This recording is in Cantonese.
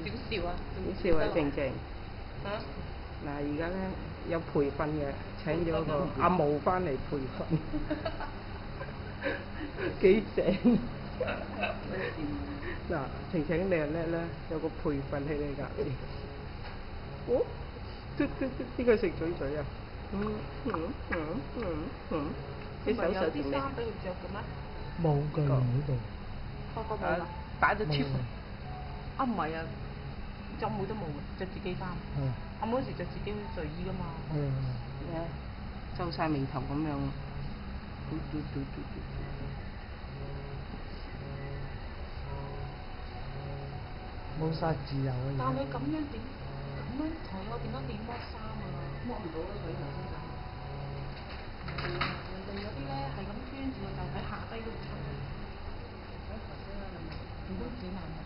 點笑啊？點笑啊？靜靜。嚇？嗱，而家咧有培訓嘅，請咗個阿毛翻嚟培訓，幾正！嗱，晴晴你又叻啦，有個培訓喺你隔離。哦，呢個食嘴嘴啊！啲手有啲衫俾佢着嘅咩？冇㗎，呢度。個個冇㗎，擺咗貼。啊唔係啊，浸會都冇嘅，着自己衫。阿妹嗰時着自己睡衣㗎嘛。皺晒眉頭咁樣。冇晒自由嘅。但係咁樣點？咁樣同我點樣點剝衫啊？剝唔到啦，佢頭先講。人哋嗰啲咧係咁圈住個袖喺下低都唔出嘅。喺頭先啦，你唔都幾難嘅。